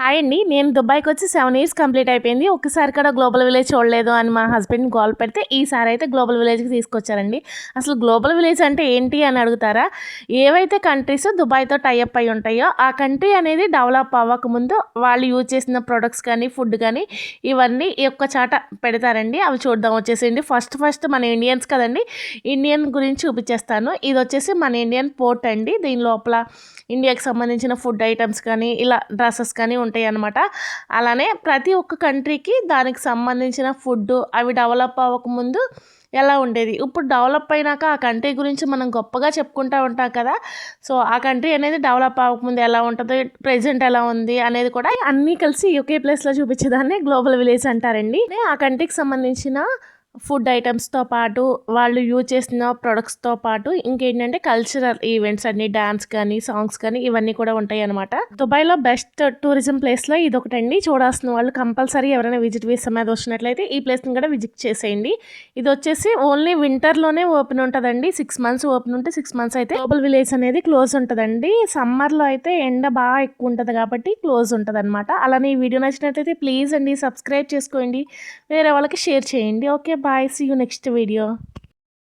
Hi అండి. నేను దుబాయ్‌కి వచ్చి 7 ఇయర్స్ కంప్లీట్ అయిపోయింది. ఒక్కసారి కూడా గ్లోబల్ విలేజ్ చూడలేదు అని మా హస్బెండ్‌ని గోల పెడితే, ఈసారి అయితే గ్లోబల్ విలేజ్‌కి తీసుకొచ్చారండి. అసలు గ్లోబల్ విలేజ్ అంటే ఏంటి అని అడుగుతారా? ఏవైతే కంట్రీస్ దుబాయ్‌తో టై అప్ అయ్యి ఉంటాయో, ఆ కంట్రీ అనేది డెవలప్ అవ్వకముందు వాళ్ళు యూజ్ చేసిన ప్రొడక్ట్స్ కానీ, ఫుడ్ కానీ ఇవన్నీ ఈ ఒక్క చాట పెడతారండి. అవి చూద్దాం వచ్చేసేయండి. ఫస్ట్ మన ఇండియన్స్ కదండీ! ఇండియన్ గురించి చూపించేస్తాను. ఇదొచ్చేసి మన ఇండియన్ పోర్ట్ అండి. దీని లోపల ఇండియాకి సంబంధించిన ఫుడ్ ఐటమ్స్ కానీ, ఇలా డ్రెసెస్ కానీ ఉంటాయన్నమాట. అలానే ప్రతి ఒక్క కంట్రీకి దానికి సంబంధించిన ఫుడ్డు అవి డెవలప్ అవ్వకముందు ఎలా ఉండేది, ఇప్పుడు డెవలప్ అయినాక ఆ కంట్రీ గురించి మనం గొప్పగా చెప్పుకుంటూ ఉంటాం కదా. సో ఆ కంట్రీ అనేది డెవలప్ అవ్వకముందు ఎలా ఉంటుంది, ప్రెజెంట్ ఎలా ఉంది అనేది కూడా అన్నీ కలిసి ఒకే ప్లేస్లో చూపించేదాన్ని గ్లోబల్ విలేజ్ అంటారండి. ఆ కంట్రీకి సంబంధించిన ఫుడ్ ఐటమ్స్తో పాటు వాళ్ళు యూజ్ చేసిన ప్రొడక్ట్స్తో పాటు ఇంకేంటంటే కల్చరల్ ఈవెంట్స్ అన్ని, డాన్స్ కానీ, సాంగ్స్ కానీ ఇవన్నీ కూడా ఉంటాయి అనమాట. దుబాయ్లో బెస్ట్ టూరిజం ప్లేస్లో ఇది ఒకటండి. చూడాల్సిన వాళ్ళు కంపల్సరీ ఎవరైనా విజిట్ వీసా మీద వచ్చినట్లయితే ఈ ప్లేస్ని కూడా విజిట్ చేసేయండి. ఇది వచ్చేసి ఓన్లీ వింటర్లోనే ఓపెన్ ఉంటుందండి. 6 months ఓపెన్ ఉంటే 6 months అయితే గ్లోబల్ విలేజ్ అనేది క్లోజ్ ఉంటుందండి. సమ్మర్లో అయితే ఎండ బాగా ఎక్కువ ఉంటుంది కాబట్టి క్లోజ్ ఉంటుంది అనమాట. అలానే ఈ వీడియో నచ్చినట్లయితే ప్లీజ్ అండి సబ్స్క్రైబ్ చేసుకోండి, వేరే వాళ్ళకి షేర్ చేయండి. Okay, bye, see you next video.